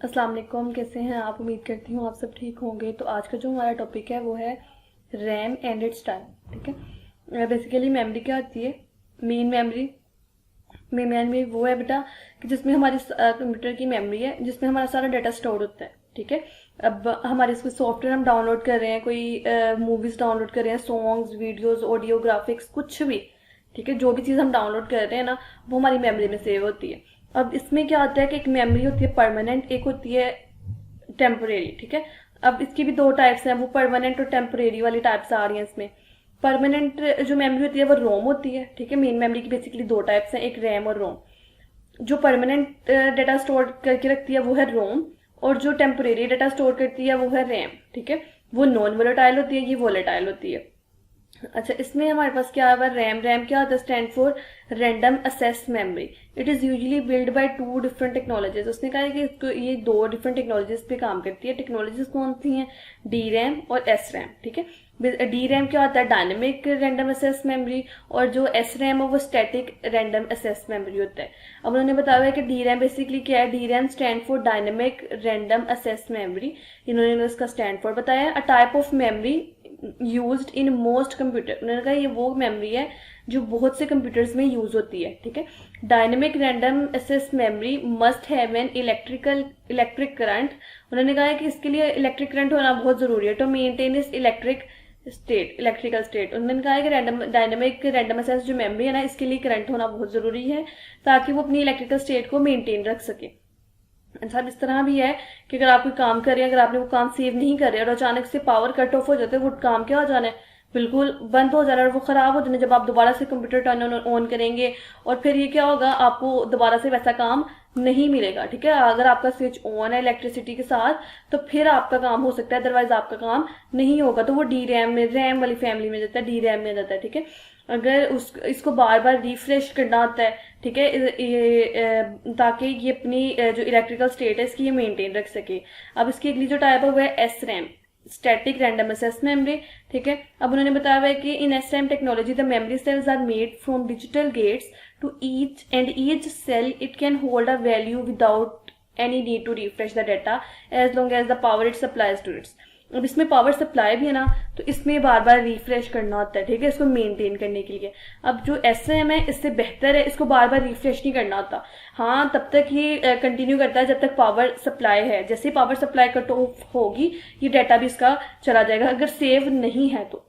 अस्सलाम वालेकुम, कैसे हैं आप? उम्मीद करती हूँ आप सब ठीक होंगे। तो आज का जो हमारा टॉपिक है वो है रैम एंड इट्स टाइम। ठीक है, बेसिकली मेमोरी क्या होती है? Main memory. मेन मेमोरी वो है बेटा कि जिसमें हमारी कंप्यूटर की मेमोरी है, जिसमें हमारा सारा डाटा स्टोर होता है। ठीक है, अब हमारे इसको सॉफ्टवेयर हम डाउनलोड कर रहे हैं, कोई मूवीज डाउनलोड कर रहे हैं, सॉन्ग्स, वीडियोज, ऑडियो, ग्राफिक्स, कुछ भी। ठीक है, जो भी चीज़ हम डाउनलोड कर रहे हैं ना, वो हमारी मेमोरी में सेव होती है। अब इसमें क्या होता है कि एक मेमोरी होती है परमानेंट, एक होती है टेम्पोरेरी। ठीक है, अब इसकी भी दो टाइप्स हैं, वो परमानेंट और टेम्पोरेरी वाली टाइप्स आ रही हैं इसमें। परमानेंट जो मेमोरी होती है वो रोम होती है। ठीक है, मेन मेमोरी की बेसिकली दो टाइप्स हैं, एक रैम और रोम। जो परमानेंट डाटा स्टोर करके रखती है वो है रोम, और जो टेम्पोरेरी डाटा स्टोर करती है वो है रैम। ठीक है, वो नॉन वोलेटाइल होती है, ये वोलेटाइल होती है। अच्छा, इसमें हमारे पास क्या है? रैम। रैम क्या होता है? Stand for random assess memory. It is usually build by two different technologies. उसने कहा है कि इसको ये दो डिफरेंट टेक्नोलॉजीज पे काम करती है। टेक्नोलॉजीज कौन सी हैं? डी रैम और एस रैम। ठीक है, डी रैम क्या होता है? डायनेमिक रैंडम असेस मेमोरी, और जो एस रैम है वो स्टैटिक रैंडम असेस मेमोरी होता है। अब उन्होंने बताया है कि डी रैम बेसिकली क्या है? D RAM stand for dynamic random assess memory. इन्होंने इसका स्टैंड फॉर बताया। A type of memory used in most computer. उन्होंने कहा ये वो मेमोरी है जो बहुत से कंप्यूटर्स में यूज होती है। ठीक है, dynamic random access memory must have an electric current. उन्होंने कहा है कि इसके लिए इलेक्ट्रिक करंट होना बहुत जरूरी है टू मेंटेन इस इलेक्ट्रिकल स्टेट। उन्होंने कहा है कि डायनेमिक रैंडम एक्सेस जो मेमोरी है ना, इसके लिए करंट होना बहुत जरूरी है ताकि वो अपनी इलेक्ट्रिकल स्टेट को मेंटेन रख सके। अच्छा, इस तरह भी है कि अगर आप कोई काम कर रहे हैं, अगर आपने वो काम सेव नहीं कर रहे और अचानक से पावर कट ऑफ हो जाता है, वो काम क्या हो जाना है? बिल्कुल बंद हो जाना है, और वो खराब हो जाना है। जब आप दोबारा से कंप्यूटर टर्न ऑन करेंगे और फिर ये क्या होगा, आपको दोबारा से वैसा काम नहीं मिलेगा। ठीक है, अगर आपका स्विच ऑन है इलेक्ट्रिसिटी के साथ तो फिर आपका काम हो सकता है, अदरवाइज आपका काम नहीं होगा। तो वो डी रैम में, रैम वाली फैमिली में जाता है, डी रैम में जाता है। ठीक है, अगर इसको बार बार रिफ्रेश करना होता है। ठीक है, ताकि ये अपनी जो इलेक्ट्रिकल स्टेट है इसकी ये मेंटेन रख सके। अब इसकी अगली जो टाइप है वो है S RAM, static random access memory. ठीक है, अब उन्होंने बताया हुआ है कि in S RAM technology the memory cells are made from digital gates to each cell it can hold a value without any need to refresh the data as long as the power it supplies to its. अब इसमें power supply भी है ना, तो इसमें बार बार refresh करना होता है। ठीक है, इसको मेंटेन करने के लिए। अब जो एस एम है इससे बेहतर है, इसको बार बार रिफ्रेश नहीं करना होता। हाँ, तब तक ये कंटिन्यू करता है जब तक पावर सप्लाई है। जैसे ही पावर सप्लाई कट ऑफ होगी, ये डाटा भी इसका चला जाएगा, अगर सेव नहीं है तो।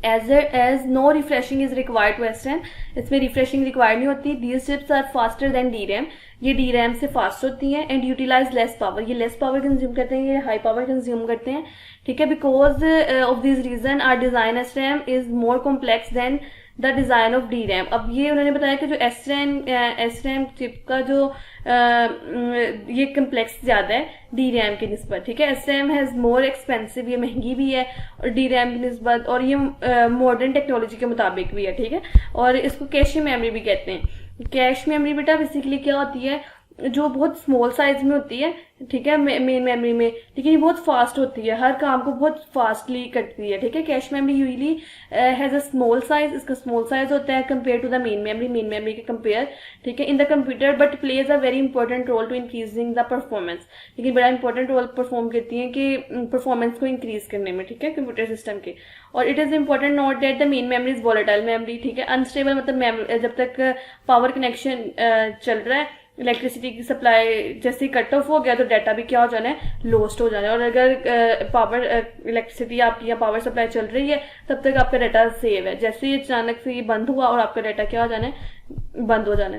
As no refreshing is required to S RAM. इसमें रिफ्रेशिंग रिक्वायर्ड नहीं होती। These chips are faster than D RAM. ये डी रैम से फास्ट होती हैं। एंड यूटिलाइज लेस पावर, ये लेस पावर कंज्यूम करते हैं, ये हाई पावर कंज्यूम करते हैं। ठीक है, because of this reason are design S RAM is more complex than the design of D RAM. अब ये उन्होंने बताया कि जो एस रैम चिप का जो ये कम्प्लेक्स ज्यादा है डी रैम की निस्बत। ठीक है, S RAM has more expensive, ये महंगी भी है और डी रैम की निस्बत, और ये मॉडर्न टेक्नोलॉजी के मुताबिक भी है। ठीक है, और इसको कैश मेमोरी भी कहते हैं। कैश मेमोरी बेटा बेसिकली क्या होती है? जो बहुत स्मॉल साइज में होती है। ठीक है, मेन मेमोरी में, लेकिन ये बहुत फास्ट होती है, हर काम को बहुत फास्टली करती है। ठीक है, cache memory usually has a small size, इसका स्मॉल साइज होता है compare to the main memory के कंपेयर। ठीक है, in the computer, but plays a very important role to increasing the performance. लेकिन बड़ा इंपॉर्टेंट रोल परफॉर्म करती है कि परफॉर्मेंस को इंक्रीज करने में। ठीक है, कंप्यूटर सिस्टम के। और it is important note that the main memory is volatile memory. ठीक है, अनस्टेबल मतलब जब तक पावर कनेक्शन चल रहा है, इलेक्ट्रिसिटी की सप्लाई जैसे ही कट ऑफ हो गया तो डाटा भी क्या हो जाना है? लॉस्ट हो जाना है। और अगर पावर इलेक्ट्रिसिटी आपकी या पावर सप्लाई चल रही है तब तक आपका डाटा सेव है। जैसे ही अचानक से ये बंद हुआ और आपका डाटा क्या हो जाना है? बंद हो जाना है।